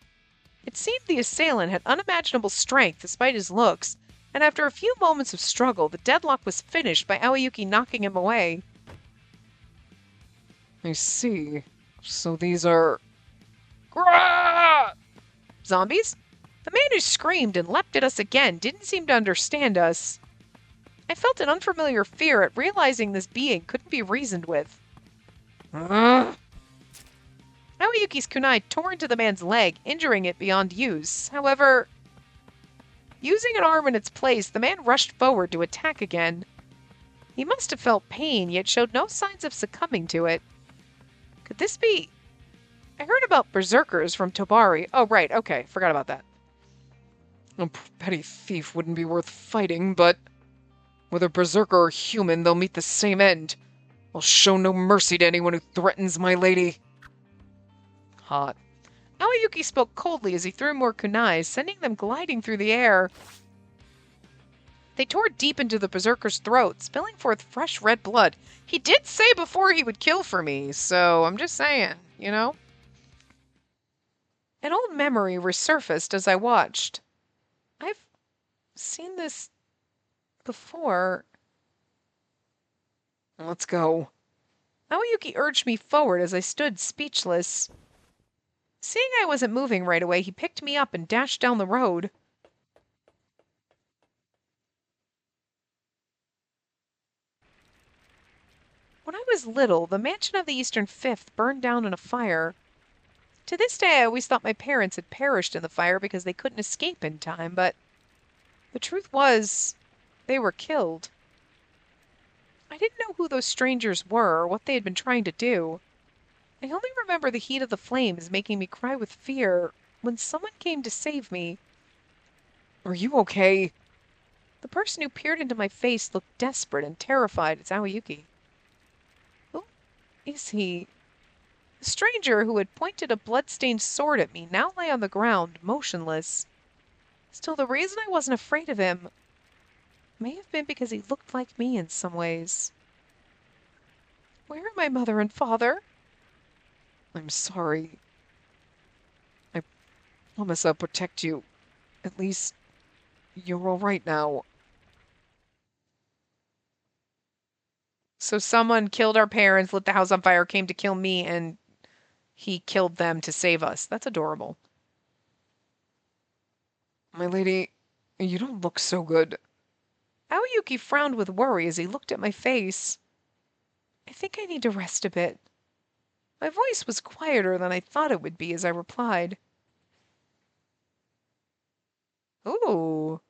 It seemed the assailant had unimaginable strength despite his looks, and after a few moments of struggle, the deadlock was finished by Aoyuki knocking him away. I see. So these are... Grah! Zombies? The man who screamed and leapt at us again didn't seem to understand us. I felt an unfamiliar fear at realizing this being couldn't be reasoned with. Aoyuki's kunai tore into the man's leg, injuring it beyond use. However, using an arm in its place, the man rushed forward to attack again. He must have felt pain, yet showed no signs of succumbing to it. Could this be... I heard about berserkers from Tobari. Oh, right, okay, forgot about that. A petty thief wouldn't be worth fighting, but... whether berserker or human, they'll meet the same end. I'll show no mercy to anyone who threatens my lady. Hot. Aoyuki spoke coldly as he threw more kunais, sending them gliding through the air. They tore deep into the berserker's throat, spilling forth fresh red blood. He did say before he would kill for me, so I'm just saying, you know? An old memory resurfaced as I watched. I've seen this before. Let's go. Aoyuki urged me forward as I stood speechless. Seeing I wasn't moving right away, he picked me up and dashed down the road. When I was little, the mansion of the Eastern Fifth burned down in a fire. To this day, I always thought my parents had perished in the fire because they couldn't escape in time, but the truth was, they were killed. I didn't know who those strangers were or what they had been trying to do. I only remember the heat of the flames making me cry with fear when someone came to save me. Are you okay? The person who peered into my face looked desperate and terrified as Aoyuki. Who is he? The stranger who had pointed a blood-stained sword at me now lay on the ground, motionless. Still, the reason I wasn't afraid of him may have been because he looked like me in some ways. Where are my mother and father? I'm sorry. I promise I'll protect you. At least, you're all right now. So someone killed our parents, lit the house on fire, came to kill me, and he killed them to save us. That's adorable. My lady, you don't look so good. Aoyuki frowned with worry as he looked at my face. I think I need to rest a bit. My voice was quieter than I thought it would be as I replied. Ooh.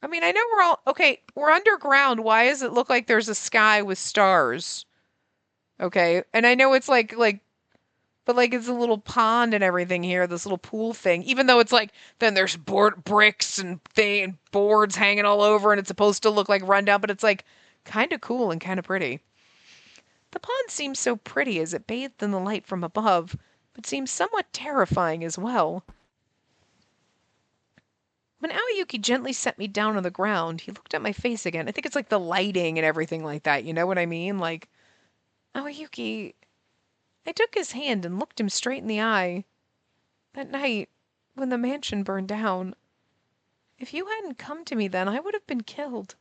I mean, I know we're all... Okay, we're underground. Why does it look like there's a sky with stars? Okay, and I know it's like But like it's a little pond and everything here, this little pool thing. Even though it's like then there's bricks and boards hanging all over, and it's supposed to look like rundown, but it's like kind of cool and kind of pretty. The pond seems so pretty as it bathed in the light from above, but seems somewhat terrifying as well. When Aoyuki gently set me down on the ground, he looked at my face again. I think it's like the lighting and everything like that. You know what I mean? Like, Aoyuki. I took his hand and looked him straight in the eye. That night, when the mansion burned down, if you hadn't come to me then, I would have been killed.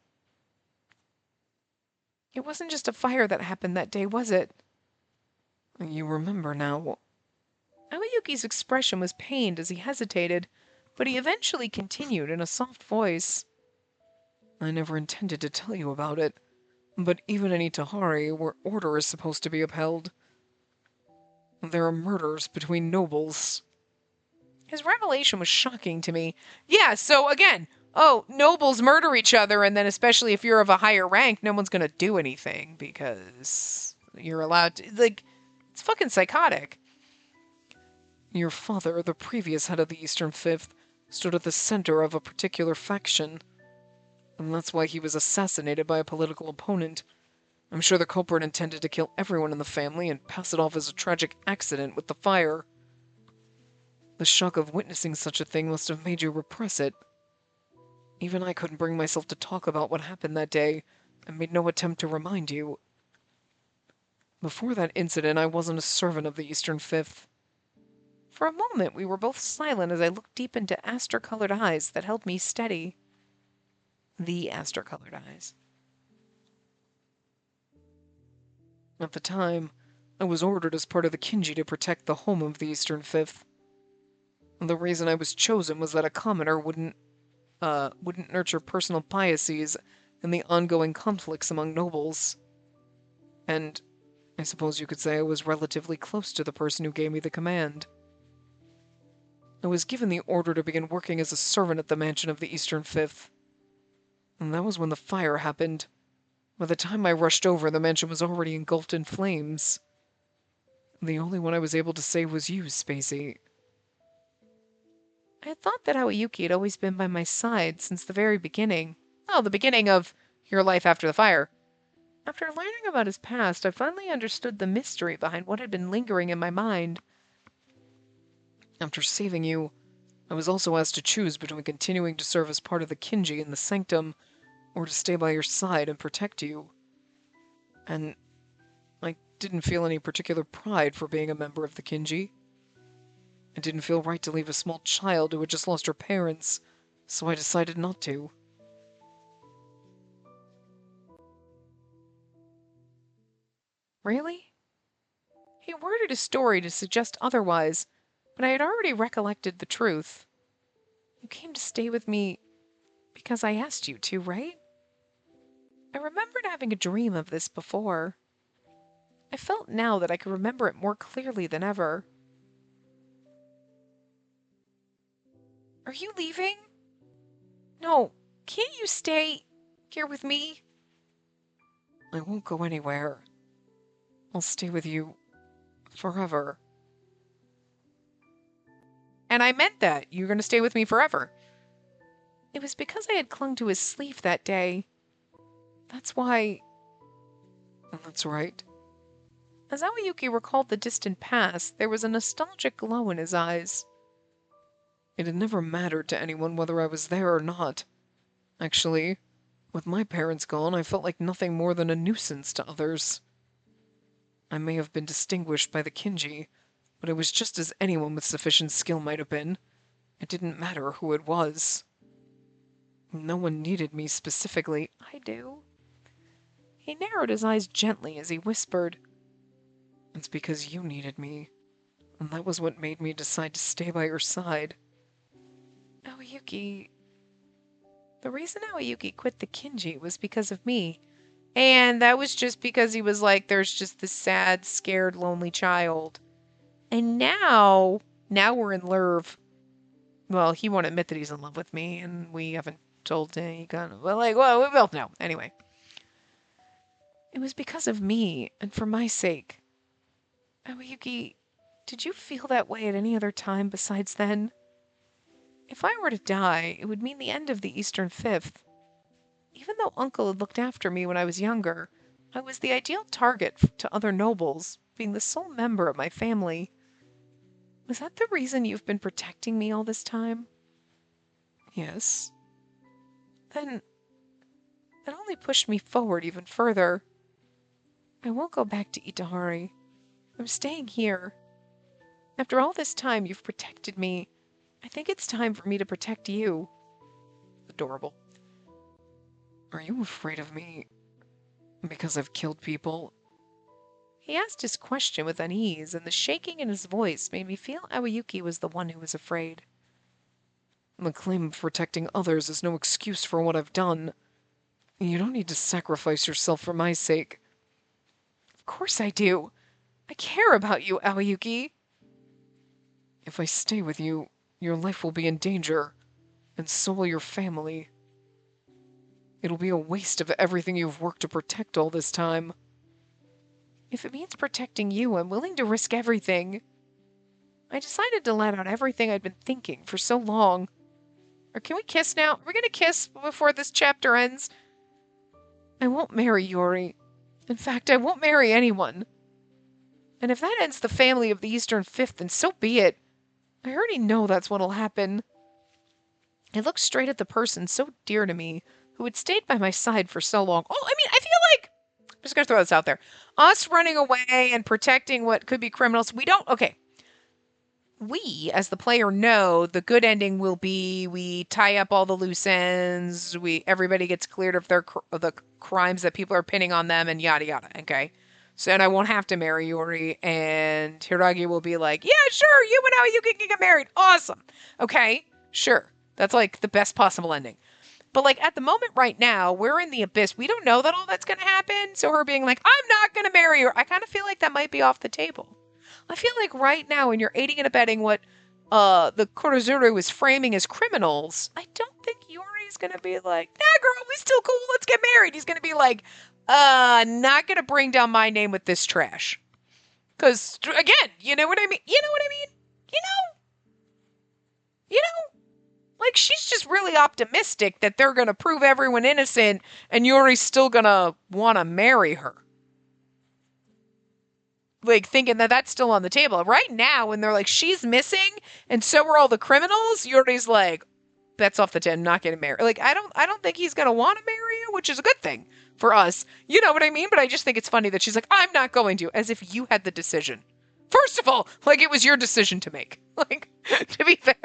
It wasn't just a fire that happened that day, was it? You remember now. Aoyuki's expression was pained as he hesitated, but he eventually continued in a soft voice. I never intended to tell you about it, but even in Itehari, where order is supposed to be upheld, there are murders between nobles. His revelation was shocking to me. Yeah, so again, oh, nobles murder each other, and then especially if you're of a higher rank, no one's gonna do anything because you're allowed to. Like, it's fucking psychotic. Your father, the previous head of the Eastern Fifth, stood at the center of a particular faction, and that's why he was assassinated by a political opponent. I'm sure the culprit intended to kill everyone in the family and pass it off as a tragic accident with the fire. The shock of witnessing such a thing must have made you repress it. Even I couldn't bring myself to talk about what happened that day, and made no attempt to remind you. Before that incident, I wasn't a servant of the Eastern Fifth. For a moment, we were both silent as I looked deep into aster-colored eyes that held me steady. The aster-colored eyes. At the time, I was ordered as part of the Kinji to protect the home of the Eastern Fifth. The reason I was chosen was that a commoner wouldn't nurture personal biases and the ongoing conflicts among nobles. And I suppose you could say I was relatively close to the person who gave me the command. I was given the order to begin working as a servant at the mansion of the Eastern Fifth. And that was when the fire happened. By the time I rushed over, the mansion was already engulfed in flames. The only one I was able to save was you, Spacey. I had thought that Aoyuki had always been by my side since the very beginning. Oh, the beginning of your life after the fire. After learning about his past, I finally understood the mystery behind what had been lingering in my mind. After saving you, I was also asked to choose between continuing to serve as part of the Kinji in the Sanctum, or to stay by your side and protect you. And I didn't feel any particular pride for being a member of the Kinji. It didn't feel right to leave a small child who had just lost her parents, so I decided not to. Really? He worded his story to suggest otherwise, but I had already recollected the truth. You came to stay with me because I asked you to, right? I remembered having a dream of this before. I felt now that I could remember it more clearly than ever. Are you leaving? No, can't you stay here with me? I won't go anywhere. I'll stay with you forever. And I meant that. You're going to stay with me forever. It was because I had clung to his sleeve that day. That's why... That's right. As Aoyuki recalled the distant past, there was a nostalgic glow in his eyes. It had never mattered to anyone whether I was there or not. Actually, with my parents gone, I felt like nothing more than a nuisance to others. I may have been distinguished by the Kinji, but it was just as anyone with sufficient skill might have been. It didn't matter who it was. No one needed me specifically. I do. He narrowed his eyes gently as he whispered, It's because you needed me, and that was what made me decide to stay by your side. Aoyuki... The reason Aoyuki quit the Kinji was because of me. And that was just because he was like, there's just this sad, scared, lonely child. And now we're in love. Well, he won't admit that he's in love with me, and we haven't told him. He kind of, well, we both know. Anyway. It was because of me, and for my sake. Aoyuki, Did you feel that way at any other time besides then? If I were to die, it would mean the end of the Eastern Fifth. Even though Uncle had looked after me when I was younger, I was the ideal target to other nobles, being the sole member of my family. Was that the reason you've been protecting me all this time? Yes. Then that only pushed me forward even further. I won't go back to Itehari. I'm staying here. After all this time you've protected me, I think it's time for me to protect you. Adorable. Are you afraid of me because I've killed people? He asked his question with unease, and the shaking in his voice made me feel Aoyuki was the one who was afraid. The claim of protecting others is no excuse for what I've done. You don't need to sacrifice yourself for my sake. Of course I do. I care about you, Aoyuki. If I stay with you, your life will be in danger, and so will your family. It'll be a waste of everything you've worked to protect all this time. If it means protecting you, I'm willing to risk everything. I decided to let out everything I'd been thinking for so long. Or can we kiss now? Are we gonna kiss before this chapter ends? I won't marry Yori. In fact, I won't marry anyone. And if that ends the family of the Eastern Fifth, then so be it. I already know that's what'll happen. I looked straight at the person so dear to me, who had stayed by my side for so long. Oh, I mean, I feel like, I'm just gonna throw this out there. Us running away and protecting what could be criminals, okay. We, as the player, know the good ending will be we tie up all the loose ends, everybody gets cleared of the crimes that people are pinning on them, and yada yada, okay? So then I won't have to marry Yori, and Hiragi will be like, yeah, sure, you and Aoyuki can get married. Awesome. Okay, sure. That's like the best possible ending. But like at the moment right now, we're in the abyss. We don't know that all that's going to happen. So her being like, I'm not going to marry her. I kind of feel like that might be off the table. I feel like right now when you're aiding and abetting what the Kurozuru is framing as criminals, I don't think Yori's going to be like, nah, girl, we still cool. Let's get married. He's going to be like, not going to bring down my name with this trash. Because, again, you know what I mean? You know what I mean? You know? Like, she's just really optimistic that they're going to prove everyone innocent and Yuri's still going to want to marry her. Like, thinking that that's still on the table. Right now, when they're like, she's missing and so are all the criminals, Yuri's like, that's off the table, not getting married. Like, I don't think he's going to want to marry you, which is a good thing for us. You know what I mean? But I just think it's funny that she's like, I'm not going to, as if you had the decision. First of all, like, it was your decision to make. Like, to be fair.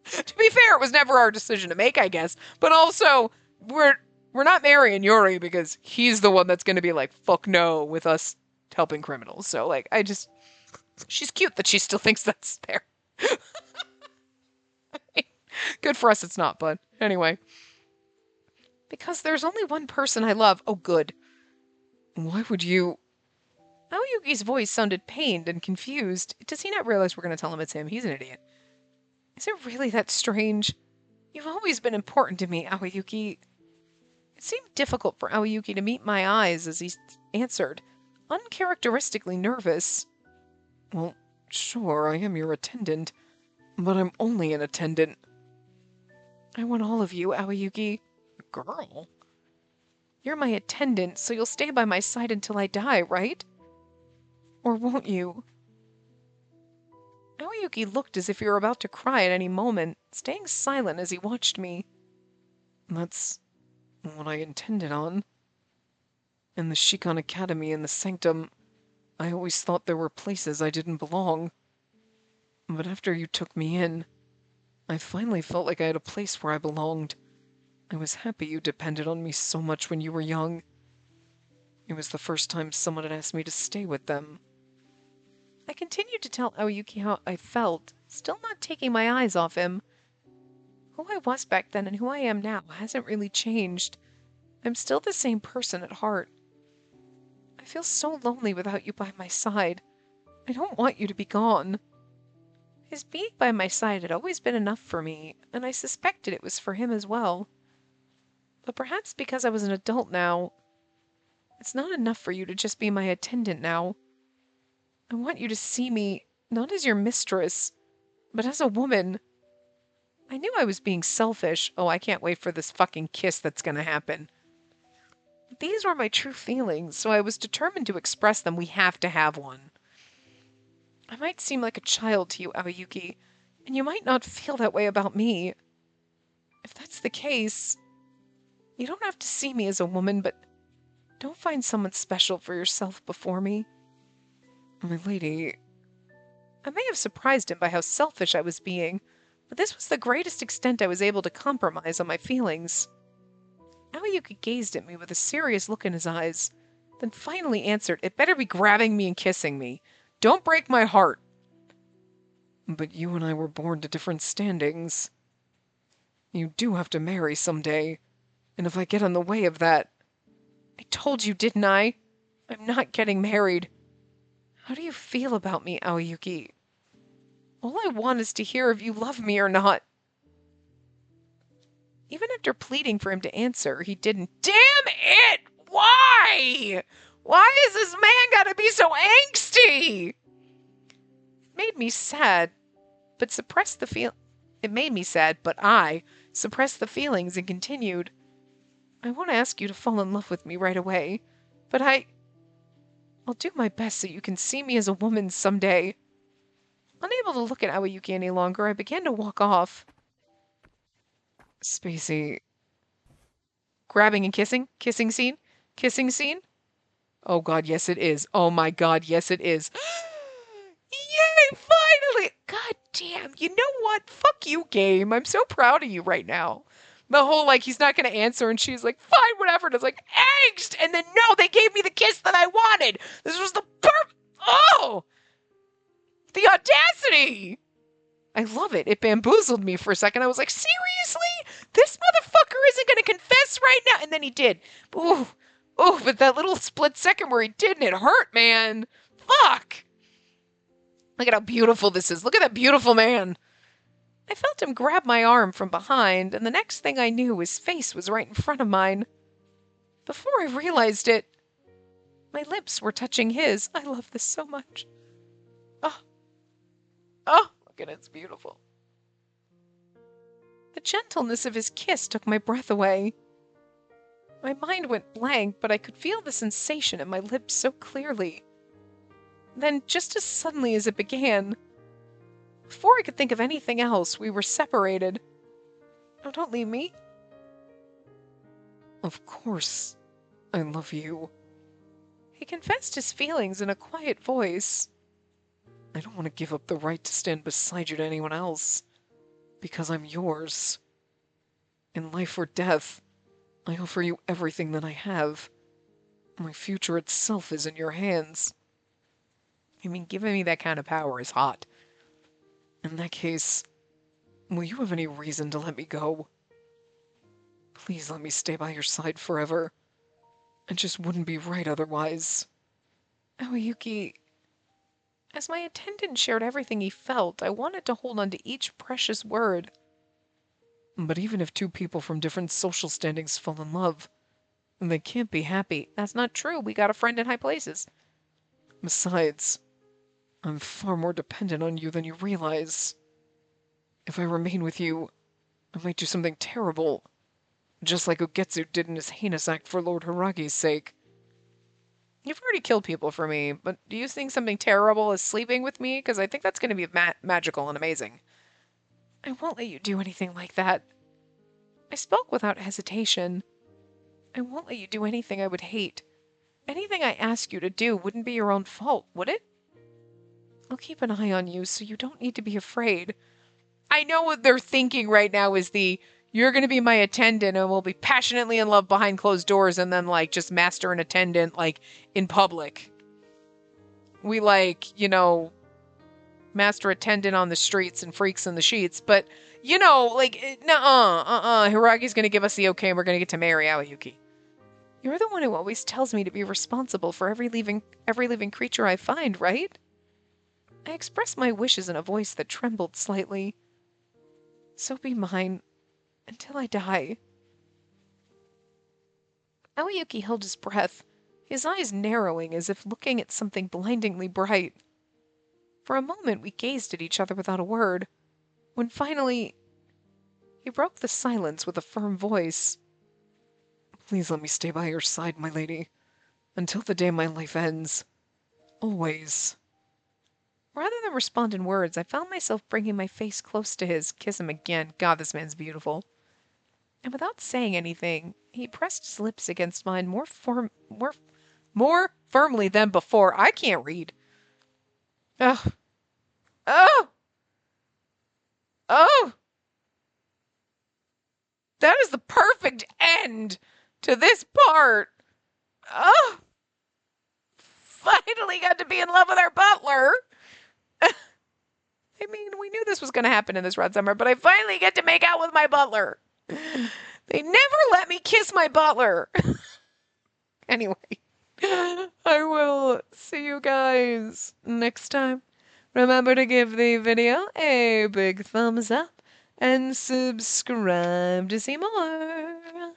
To be fair, it was never our decision to make, I guess. But also, we're not marrying Yuri because he's the one that's going to be like, fuck no, with us helping criminals. So, like, she's cute that she still thinks that's fair. Good for us it's not, but anyway. Because there's only one person I love. Oh, good. Why would you... Aoyuki's voice sounded pained and confused. Does he not realize we're going to tell him it's him? He's an idiot. Is it really that strange? You've always been important to me, Aoyuki. It seemed difficult for Aoyuki to meet my eyes as he answered, uncharacteristically nervous. Well, sure, I am your attendant, but I'm only an attendant. I want all of you, Aoyuki. Girl? You're my attendant, so you'll stay by my side until I die, right? Or won't you? Aoyuki looked as if he were about to cry at any moment, staying silent as he watched me. That's what I intended on. In the Shikon Academy and the Sanctum, I always thought there were places I didn't belong. But after you took me in, I finally felt like I had a place where I belonged. I was happy you depended on me so much when you were young. It was the first time someone had asked me to stay with them. I continued to tell Aoyuki how I felt, still not taking my eyes off him. Who I was back then and who I am now hasn't really changed. I'm still the same person at heart. I feel so lonely without you by my side. I don't want you to be gone. His being by my side had always been enough for me, and I suspected it was for him as well. But perhaps because I was an adult now, it's not enough for you to just be my attendant now. I want you to see me Not as your mistress, but as a woman. I knew I was being selfish. Oh, I can't wait for this fucking kiss that's gonna happen. These were my true feelings, so I was determined to express them. We have to have one. I might seem like a child to you, Aoyuki, and you might not feel that way about me. If that's the case, you don't have to see me as a woman, but don't find someone special for yourself before me. My lady, I may have surprised him by how selfish I was being, but this was the greatest extent I was able to compromise on my feelings. Aoyuki gazed at me with a serious look in his eyes, then finally answered, "It better be grabbing me and kissing me. Don't break my heart." But you and I were born to different standings. You do have to marry someday, and if I get in the way of that... I told you, didn't I? I'm not getting married. How do you feel about me, Aoyuki? All I want is to hear if you love me or not. Even after pleading for him to answer, he didn't. Damn it! Why? Why is this man gotta be so angsty? It made me sad, but suppressed the feel. It made me sad, but I suppressed the feelings and continued. I won't ask you to fall in love with me right away, but I'll do my best so you can see me as a woman someday. Unable to look at Aoyuki any longer, I began to walk off. Spacey. Grabbing and kissing? Kissing scene? Kissing scene? Oh god, yes it is. Oh my god, yes it is. Yay, finally! God damn, you know what? Fuck you, game. I'm so proud of you right now. The whole, like, he's not going to answer, and she's like, fine, whatever. And it's like, angst! And then, no, they gave me the kiss that I wanted! This was the oh! The audacity! I love it. It bamboozled me for a second. I was like, seriously? This motherfucker isn't going to confess right now? And then he did. Ooh, ooh, but that little split second where he didn't, it hurt, man. Fuck! Look at how beautiful this is. Look at that beautiful man. I felt him grab my arm from behind, and the next thing I knew, his face was right in front of mine. Before I realized it, my lips were touching his. I love this so much. Oh, oh, look at it. It's beautiful. The gentleness of his kiss took my breath away. My mind went blank, but I could feel the sensation in my lips so clearly. Then, just as suddenly as it began, before I could think of anything else, we were separated. Oh, don't leave me. Of course, I love you. He confessed his feelings in a quiet voice. I don't want to give up the right to stand beside you to anyone else, because I'm yours. In life or death, I offer you everything that I have. My future itself is in your hands. I mean, giving me that kind of power is hot. In that case, will you have any reason to let me go? Please let me stay by your side forever. It just wouldn't be right otherwise. Aoyuki, as my attendant shared everything he felt, I wanted to hold on to each precious word. But even if two people from different social standings fall in love, they can't be happy. That's not true. We got a friend in high places. Besides, I'm far more dependent on you than you realize. If I remain with you, I might do something terrible, just like Ugetsu did in his heinous act for Lord Haragi's sake. You've already killed people for me, but do you think something terrible is sleeping with me? Because I think that's going to be magical and amazing. I won't let you do anything like that. I spoke without hesitation. I won't let you do anything I would hate. Anything I ask you to do wouldn't be your own fault, would it? I'll keep an eye on you, so you don't need to be afraid. I know what they're thinking right now is you're going to be my attendant and we'll be passionately in love behind closed doors and then, like, just master and attendant, like, in public. We, like, master attendant on the streets and freaks in the sheets, but, like, nuh-uh, Hiragi's going to give us the okay and we're going to get to marry Aoyuki. You're the one who always tells me to be responsible for every living creature I find, right? I expressed my wishes in a voice that trembled slightly. So be mine, until I die. Aoyuki held his breath, his eyes narrowing as if looking at something blindingly bright. For a moment, we gazed at each other without a word. When finally, he broke the silence with a firm voice. Please let me stay by your side, my lady, until the day my life ends. Always. Rather than respond in words, I found myself bringing my face close to his, kiss him again. God, this man's beautiful. And without saying anything, he pressed his lips against mine more firmly than before. I can't read. Oh, oh, oh. That is the perfect end to this part. Oh, finally got to be in love with our butler. I mean, we knew this was going to happen in this red summer, but I finally get to make out with my butler. They never let me kiss my butler. Anyway, I will see you guys next time. Remember to give the video a big thumbs up and subscribe to see more.